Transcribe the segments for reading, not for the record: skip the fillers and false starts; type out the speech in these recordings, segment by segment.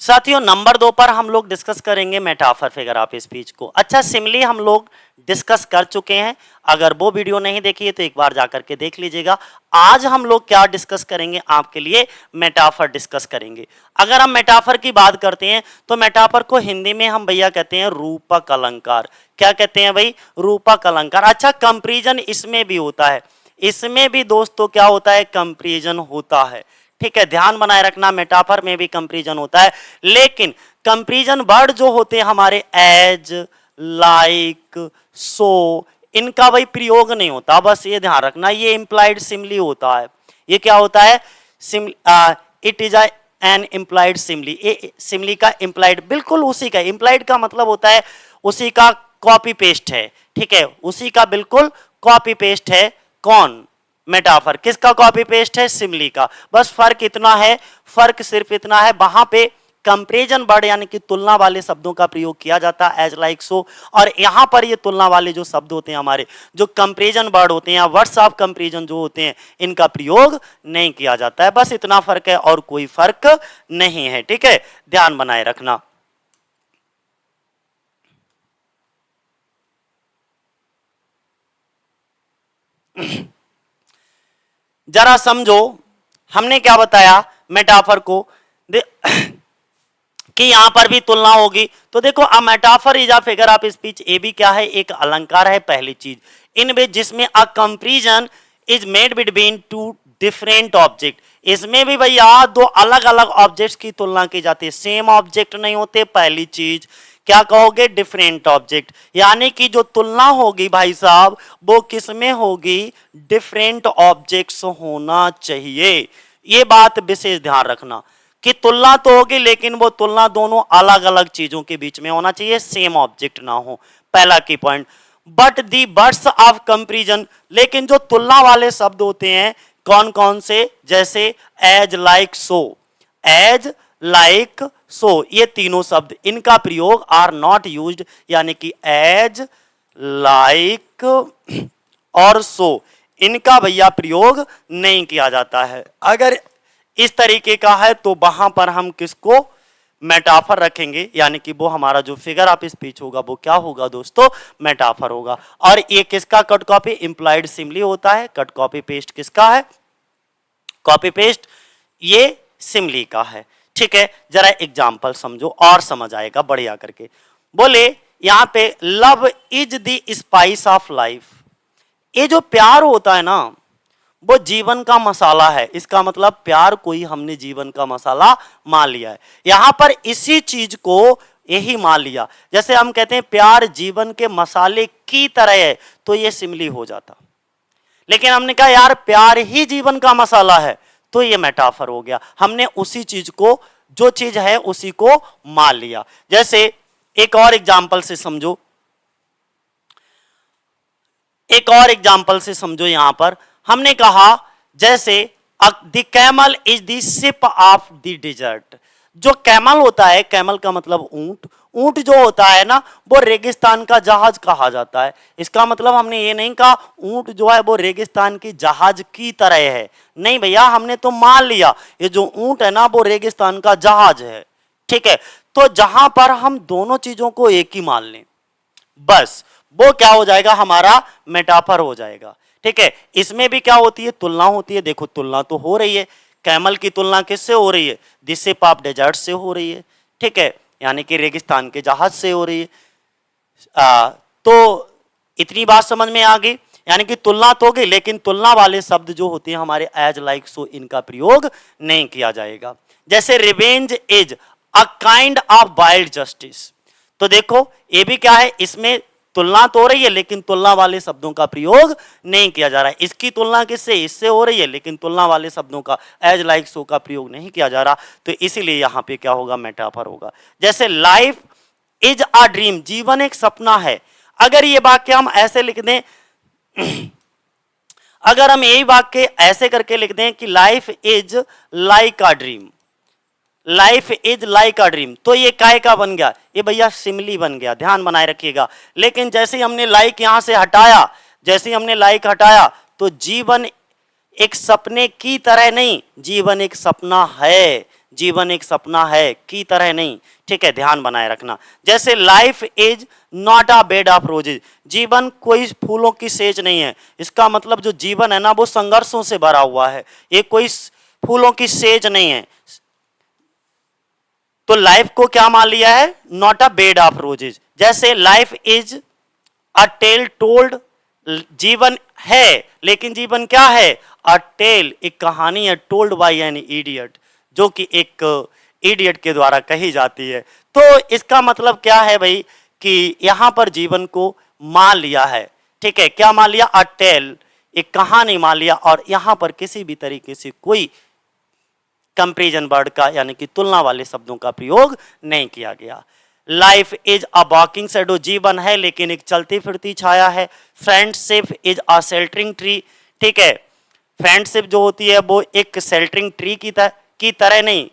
साथियों नंबर 2 पर हम लोग डिस्कस करेंगे मेटाफर फिगर ऑफ स्पीच को। अच्छा, सिमिली हम लोग डिस्कस कर चुके हैं, अगर वो वीडियो नहीं देखी है तो एक बार जाकर के देख लीजिएगा। आज हम लोग क्या डिस्कस करेंगे, आपके लिए मेटाफर डिस्कस करेंगे। अगर हम मेटाफर की बात करते हैं तो मेटाफर को हिंदी में हम भैया कहते हैं रूपक अलंकार। क्या कहते हैं भाई? रूपक अलंकार। अच्छा, कंपैरिजन इसमें भी होता है, इसमें भी दोस्तों क्या होता है? कंपैरिजन होता है। ठीक है, ध्यान बनाए रखना, मेटाफर में भी कंपैरिजन होता है, लेकिन कंपैरिजन वर्ड जो होते हैं हमारे एज, लाइक, सो, इनका भाई प्रयोग नहीं होता, बस ये ध्यान रखना। ये इंप्लाइड सिमिली होता है। ये क्या होता है? It is an implied simile. ये सिमिली का इंप्लाइड, बिल्कुल उसी का। इंप्लाइड का मतलब होता है उसी का कॉपी पेस्ट है। ठीक है, उसी का बिल्कुल कॉपी पेस्ट है। कौन? मेटाफर। किसका कॉपी पेस्ट है? सिमिली का। बस फर्क इतना है, फर्क सिर्फ इतना है, वहां पे कंपैरिजन वर्ड यानी कि तुलना वाले शब्दों का प्रयोग किया जाता है, एज, लाइक, सो, और यहां पर ये तुलना वाले जो शब्द होते हैं हमारे, जो कंपैरिजन वर्ड होते हैं, वर्ड्स ऑफ कंपैरिजन जो होते हैं, इनका प्रयोग नहीं किया जाता है। बस इतना फर्क है और कोई फर्क नहीं है। ठीक है, ध्यान बनाए रखना। जरा समझो, हमने क्या बताया मेटाफर को कि यहां पर भी तुलना होगी। तो देखो, अ metaphor is a figure of speech. ये भी क्या है? एक अलंकार है, पहली चीज। इन विच, जिसमें a comparison is made between two different object. इसमें भी भैया दो अलग अलग ऑब्जेक्ट्स की तुलना की जाती है, सेम ऑब्जेक्ट नहीं होते। पहली चीज क्या कहोगे? Different object. यानी कि जो तुलना होगी भाई साहब, वो किसमें होगी? डिफरेंट ऑब्जेक्ट्स होना चाहिए। ये बात विशेष ध्यान रखना कि तुलना तो होगी, लेकिन वो तुलना दोनों अलग अलग चीजों के बीच में होना चाहिए, सेम ऑब्जेक्ट ना हो। पहला की point. But the words of comparison, लेकिन जो तुलना वाले शब्द होते हैं कौन कौन से? जैसे एज, लाइक, सो। एज, लाइक, सो, ये तीनों शब्द, इनका प्रयोग आर नॉट यूज्ड, यानी कि एज, लाइक और सो, इनका भैया प्रयोग नहीं किया जाता है। अगर इस तरीके का है तो वहां पर हम किसको मेटाफर रखेंगे, यानी कि वो हमारा जो फिगर ऑफ स्पीच होगा वो क्या होगा दोस्तों? मेटाफर होगा। और ये किसका कट कॉपी? इंप्लाइड सिमिली होता है। कट कॉपी पेस्ट किसका है? कॉपी पेस्ट ये सिमिली का है। ठीक है, जरा एग्जांपल समझो और समझ आएगा बढ़िया करके। बोले यहां पे love is the spice of life. ये जो प्यार होता है ना, वो जीवन का मसाला है। इसका मतलब प्यार कोई हमने जीवन का मसाला मान लिया है। यहां पर इसी चीज को यही मान लिया, जैसे हम कहते हैं प्यार जीवन के मसाले की तरह है, तो ये सिमिली हो जाता। लेकिन हमने कहा यार प्यार ही जीवन का मसाला है, तो ये मेटाफर हो गया। हमने उसी चीज को, जो चीज है उसी को मान लिया। जैसे एक और एग्जांपल से समझो, एक और एग्जांपल से समझो। यहां पर हमने कहा जैसे the camel is the ship of the dessert. जो कैमल होता है, कैमल का मतलब ऊंट, ऊंट जो होता है ना, वो रेगिस्तान का जहाज कहा जाता है। इसका मतलब हमने ये नहीं कहा ऊंट जो है वो रेगिस्तान की जहाज की तरह है, नहीं भैया, हमने तो मान लिया ये जो ऊंट है ना वो रेगिस्तान का जहाज है। ठीक है, तो जहां पर हम दोनों चीजों को एक ही मान लें, बस वो क्या हो जाएगा? हमारा मेटाफर हो जाएगा। ठीक है, इसमें भी क्या होती है? तुलना होती है। देखो तुलना तो हो रही है, कैमल की तुलना किससे हो रही है? द शिप ऑफ डेजर्ट से हो रही है। ठीक है, यानी कि रेगिस्तान के जहाज से हो रही है। तो इतनी बात समझ में आ गई, यानी कि तुलना तो हो गई, लेकिन तुलना वाले शब्द जो होते हैं हमारे एज, लाइक, सो, इनका प्रयोग नहीं किया जाएगा। जैसे revenge is a kind of wild justice. तो देखो ये भी क्या है? इसमें तुलना तो हो रही है, लेकिन तुलना वाले शब्दों का प्रयोग नहीं किया जा रहा है। इसकी तुलना किससे? इससे हो रही है, लेकिन तुलना वाले शब्दों का एज, लाइक, सो का प्रयोग नहीं किया जा रहा, तो इसीलिए यहां पे क्या होगा? मेटाफर होगा। जैसे लाइफ इज अ ड्रीम, जीवन एक सपना है। अगर ये वाक्य हम ऐसे लिख दें अगर हम यही वाक्य ऐसे करके लिख दें कि life is like a dream, life is like a dream, तो ये काय का बन गया? ये भैया सिमिली बन गया, ध्यान बनाए रखिएगा। लेकिन जैसे ही हमने लाइक यहां से हटाया, जैसे ही हमने लाइक हटाया, तो जीवन एक सपने की तरह नहीं, जीवन एक सपना है। जीवन एक सपना है की तरह नहीं, ठीक है, ध्यान बनाए रखना। जैसे life is not a bed of roses, जीवन कोई फूलों की सेज नहीं है। इसका मतलब जो जीवन है ना वो संघर्षों से भरा हुआ है, ये कोई फूलों की सेज नहीं है। तो लाइफ को क्या मान लिया है, not a bed of roses. जैसे life is a tale told, जीवन है लेकिन जीवन क्या है, अ टेल, एक कहानी है, टोल्ड बाय एन इडियट, जो कि एक इडियट के द्वारा कही जाती है। तो इसका मतलब क्या है भाई कि यहां पर जीवन को मान लिया है, ठीक है, क्या मान लिया, अ टेल, एक कहानी मान लिया, और यहां पर किसी भी तरीके से कोई कंपैरिजन वर्ड का यानी कि तुलना वाले शब्दों का प्रयोग नहीं किया गया। Life is a walking shadow, जीवन है लेकिन एक चलती फिरती छाया है। Friendship is a sheltering tree, ठीक है, फ्रेंडशिप जो होती है वो एक शेल्टरिंग ट्री की तरह नहीं,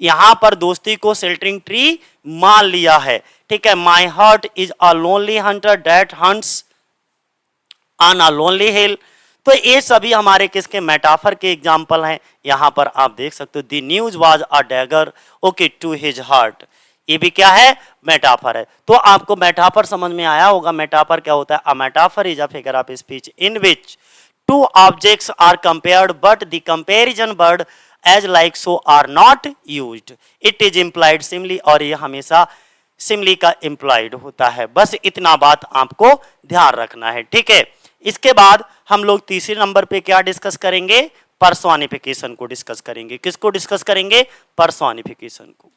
यहां पर दोस्ती को शेल्टरिंग ट्री मान लिया है, ठीक है। My heart is a lonely hunter that hunts on a lonely hill. तो ये सभी हमारे किसके, मेटाफर के एग्जाम्पल हैं। यहां पर आप देख सकते हो, the news was a dagger okay to his heart, ये भी क्या है, मेटाफर है। तो आपको मेटाफर समझ में आया होगा। मेटाफर क्या होता है, a metaphor is a figure of speech in which two objects are compared but the comparison word as like so are not used, it is implied simile, और ये हमेशा सिमली का इम्प्लाइड होता है। बस इतना बात आपको ध्यान रखना है, ठीक है। इसके बाद हम लोग तीसरे नंबर पे क्या डिस्कस करेंगे, पर्सोनिफिकेशन को डिस्कस करेंगे। किसको डिस्कस करेंगे, पर्सोनिफिकेशन को।